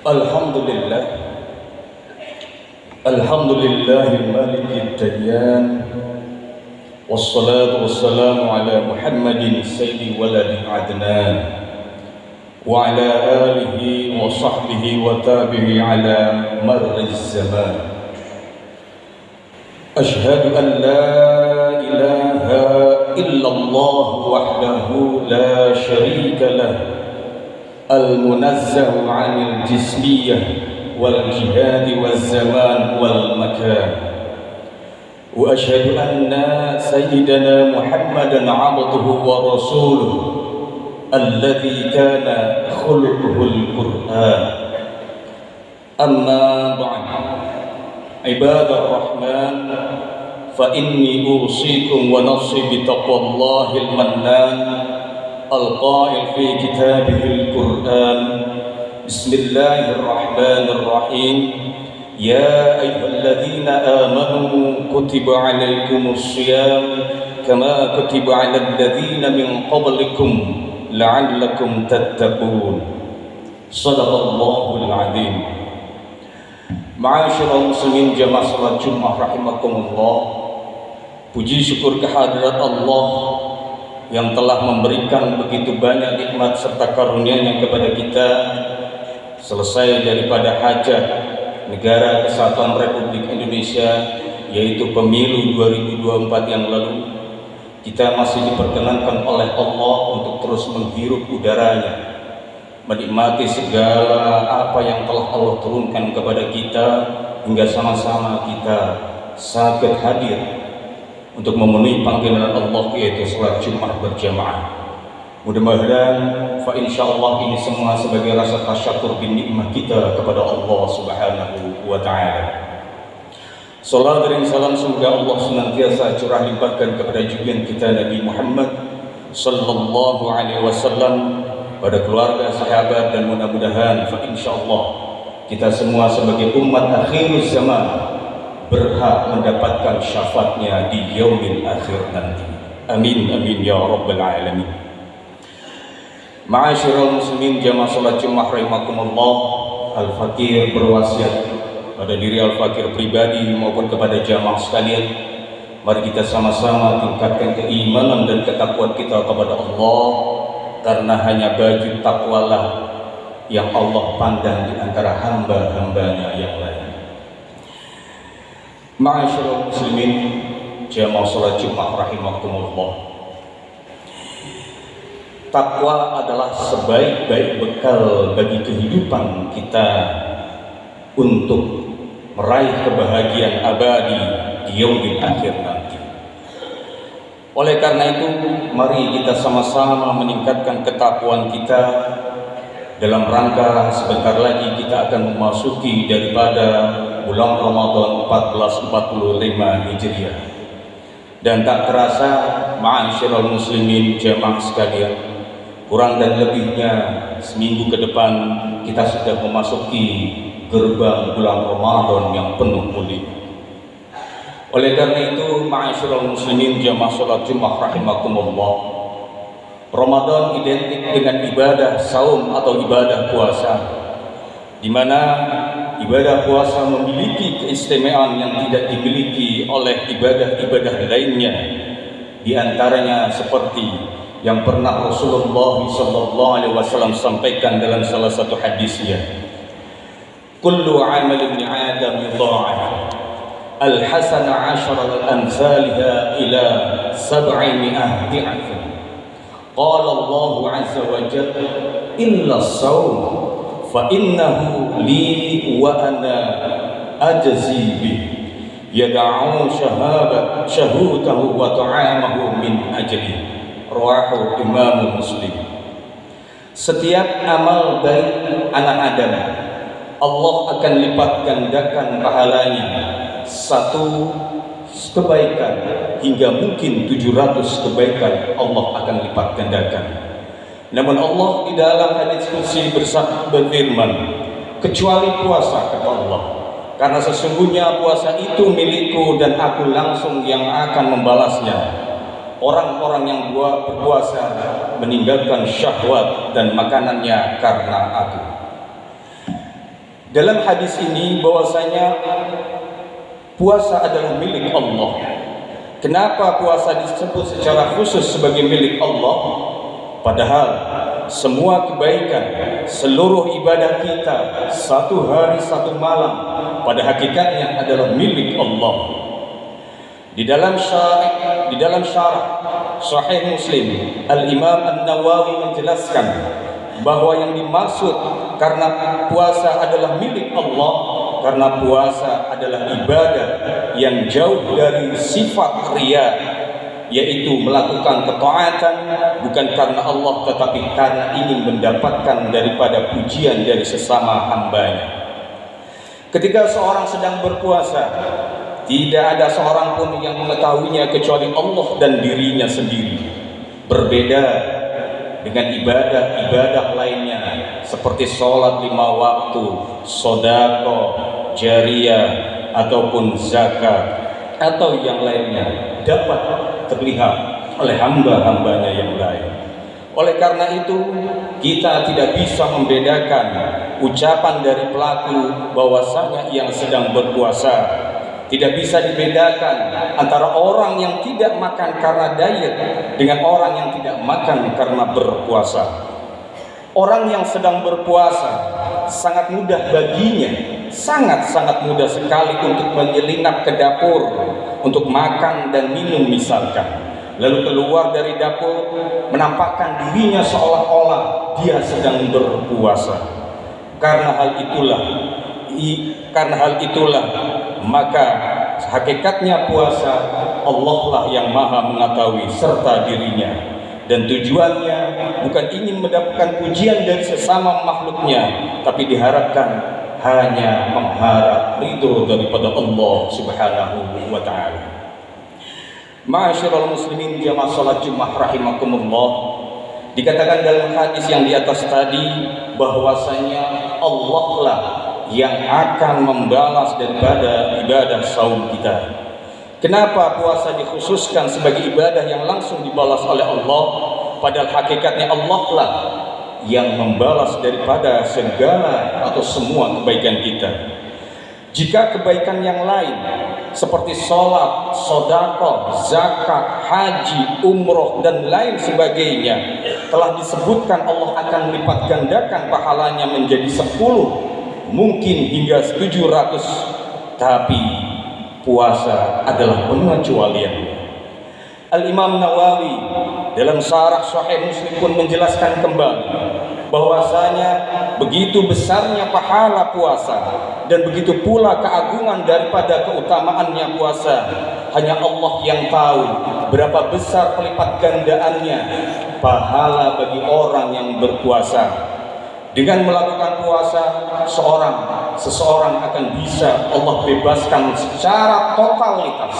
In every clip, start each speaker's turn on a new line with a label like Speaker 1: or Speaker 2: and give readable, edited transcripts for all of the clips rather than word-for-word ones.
Speaker 1: Alhamdulillah, Alhamdulillahil malikid dayyan, wassalatu wassalamu ala Muhammadin sayyidi waladi Adnan wa ala alihi wa sahbihi wa tabi'i ala marriz zaman. Ashhadu an la ilaha illallah wahdahu la syarika lah, al-munazzahu 'anil jismiyah wal jihad wal zaman wal makan. Wa asyhadu anna sayyidana Muhammadan 'abduhu wa rasuluhu alladzi kana khuluquhul Qur'an. Amma ba'd. Ibadur rahman, fa inni usikum wa nafsi bi taqwallahil mannan al-qa'il fi kitabihil Qur'an. Bismillahirrahmanirrahim. Ya ayyuhalladzina amanu kutiba 'alaikumus shiyam kama kutiba 'alal ladzina min qablikum la'allakum tattaqun. Shadaqallahul 'azim. Ma'asyiral muslimin jamaah salat Jumat rahimakumullah. Puji syukur kehadirat Allah yang telah memberikan begitu banyak nikmat serta karunia-Nya kepada kita. Selesai daripada hajat Negara Kesatuan Republik Indonesia, yaitu pemilu 2024 yang lalu, kita masih diperkenankan oleh Allah untuk terus menghirup udaranya, menikmati segala apa yang telah Allah turunkan kepada kita, hingga sama-sama kita sakit hadir untuk memenuhi panggilan Allah, yaitu salat Jumat berjamaah. Mudah-mudahan fa insyaallah ini semua sebagai rasa tasyukur bin nikmat kita kepada Allah Subhanahu wa taala. Salat dan salam semoga Allah senantiasa curah limpahkan kepada junjungan kita Nabi Muhammad sallallahu alaihi wasallam, pada keluarga, sahabat, dan mudah-mudahan fa insyaallah kita semua sebagai umat akhir zaman berhak mendapatkan syafaatnya di yaumil akhir nanti. Amin amin ya rabbal alamin. Ma'asyiral muslimin jamaah salat Jumat rahimakumullah, Al-Fakir berwasiat pada diri Al-Fakir pribadi maupun kepada jamaah sekalian, mari kita sama-sama tingkatkan keimanan dan ketakwaan kita kepada Allah, karena hanya baju takwalah yang Allah pandang di antara hamba-hambanya yang lain. Ma'asyiral muslimin jamaah salat Jumat rahimakumullah, takwa adalah sebaik-baik bekal bagi kehidupan kita untuk meraih kebahagiaan abadi di yaumil akhir nanti. Oleh karena itu, mari kita sama-sama meningkatkan ketakwaan kita dalam rangka sebentar lagi kita akan memasuki daripada bulan Ramadan 1445 Hijriah. Dan tak terasa, ma'asyiral muslimin jamaah sekalian, kurang dan lebihnya seminggu ke depan kita sudah memasuki gerbang bulan Ramadan yang penuh mulia. Oleh karena itu, ma'asyiral muslimin jamaah salat Jumat rahimakumullah, Ramadan identik dengan ibadah saum atau ibadah puasa, di mana ibadah puasa memiliki keistimewaan yang tidak dimiliki oleh ibadah-ibadah lainnya. Di antaranya seperti yang pernah Rasulullah SAW sampaikan dalam salah satu hadisnya, kullu amal ibn Adam yudha'af al-hasana 'ashara amsalha ila 700 di'af. Qala Allah 'azza wa jalla illa as-sawm fa innahu li wa ana ajzi bih yad'u shahutahu wa ta'amahu min ajli. Rawahu Imam Muslim. Setiap amal baik anak Adam, Allah akan lipat gandakan pahalanya satu kebaikan hingga mungkin 700 kebaikan Allah akan lipat gandakan. Namun Allah di dalam hadis qudsi berfirman, kecuali puasa, kata Allah, karena sesungguhnya puasa itu milikku dan aku langsung yang akan membalasnya. Orang-orang yang berpuasa meninggalkan syahwat dan makanannya karena aku. Dalam hadis ini bahwasanya puasa adalah milik Allah. Kenapa puasa disebut secara khusus sebagai milik Allah? Padahal semua kebaikan, seluruh ibadah kita, satu hari satu malam, pada hakikatnya adalah milik Allah. Di dalam syarah Sahih Muslim, Al-Imam An-Nawawi menjelaskan bahwa yang dimaksud karena puasa adalah milik Allah, karena puasa adalah ibadah yang jauh dari sifat riya, yaitu melakukan ketaatan bukan karena Allah tetapi karena ingin mendapatkan daripada pujian dari sesama hambanya. Ketika seorang sedang berpuasa, tidak ada seorang pun yang mengetahuinya kecuali Allah dan dirinya sendiri. Berbeda dengan ibadah-ibadah lainnya seperti sholat 5 waktu, sedekah jariyah ataupun zakat atau yang lainnya dapat terlihat oleh hamba-hambanya yang lain. Oleh karena itu, kita tidak bisa membedakan ucapan dari pelaku bahwasanya yang sedang berpuasa. Tidak bisa dibedakan antara orang yang tidak makan karena diet dengan orang yang tidak makan karena berpuasa. Orang yang sedang berpuasa sangat mudah baginya, sangat mudah sekali untuk menyelinap ke dapur untuk makan dan minum misalkan, lalu keluar dari dapur menampakkan dirinya seolah-olah dia sedang berpuasa. Karena hal itulah maka hakikatnya puasa Allah lah yang maha mengetahui serta dirinya, dan tujuannya bukan ingin mendapatkan pujian dari sesama makhluknya, tapi diharapkan hanya mengharap ridho daripada Allah Subhanahu wa ta'ala. Ma'asyiral muslimin jamaah salat Jumat rahimakumullah, dikatakan dalam hadis yang di atas tadi bahwasanya Allah lah yang akan membalas daripada ibadah saum kita. Kenapa puasa dikhususkan sebagai ibadah yang langsung dibalas oleh Allah? Padahal hakikatnya Allah lah yang membalas daripada segala atau semua kebaikan kita. Jika kebaikan yang lain seperti sholat, sedekah, zakat, haji, umroh dan lain sebagainya telah disebutkan Allah akan melipat gandakan pahalanya menjadi 10, mungkin hingga 700, tapi puasa adalah pengecualian. Al-Imam Nawawi dalam syarah Sahih Muslim pun menjelaskan kembali bahwasanya begitu besarnya pahala puasa dan begitu pula keagungan daripada keutamaannya puasa, hanya Allah yang tahu berapa besar pelipat gandaannya pahala bagi orang yang berpuasa. Dengan melakukan puasa, seseorang akan bisa Allah bebaskan secara totalitas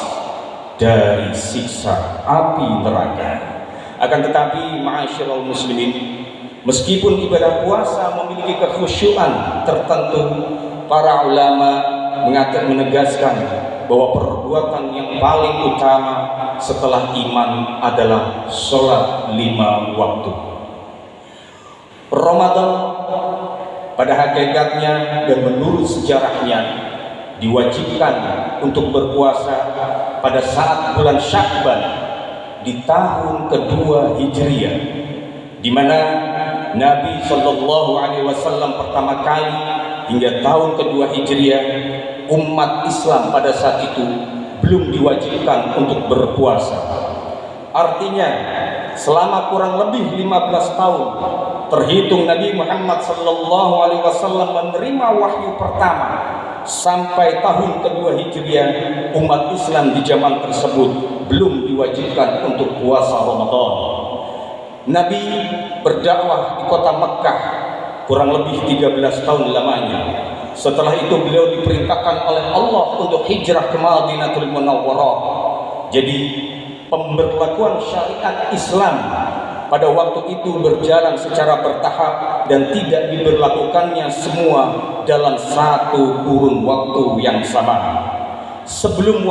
Speaker 1: dari siksa api neraka. Akan tetapi ma'asyiral muslimin, meskipun ibadah puasa memiliki kekhusyuan tertentu, para ulama menegaskan bahwa perbuatan yang paling utama setelah iman adalah sholat 5 waktu. Ramadan pada hakikatnya dan menurut sejarahnya diwajibkan untuk berpuasa pada saat bulan Sya'ban di tahun kedua Hijriah, di mana Nabi Shallallahu Alaihi Wasallam pertama kali hingga tahun kedua Hijriah umat Islam pada saat itu belum diwajibkan untuk berpuasa. Artinya selama kurang lebih 15 tahun terhitung Nabi Muhammad Sallallahu Alaihi Wasallam menerima wahyu pertama sampai tahun kedua Hijriah, umat Islam di zaman tersebut belum diwajibkan untuk puasa Ramadan. Nabi berdakwah di kota Mekkah kurang lebih 13 tahun lamanya. Setelah itu beliau diperintahkan oleh Allah untuk hijrah ke Madinatul Munawwarah. Jadi pemberlakuan syariat Islam pada waktu itu berjalan secara bertahap dan tidak diberlakukannya semua dalam satu kurun waktu yang sama. Sebelum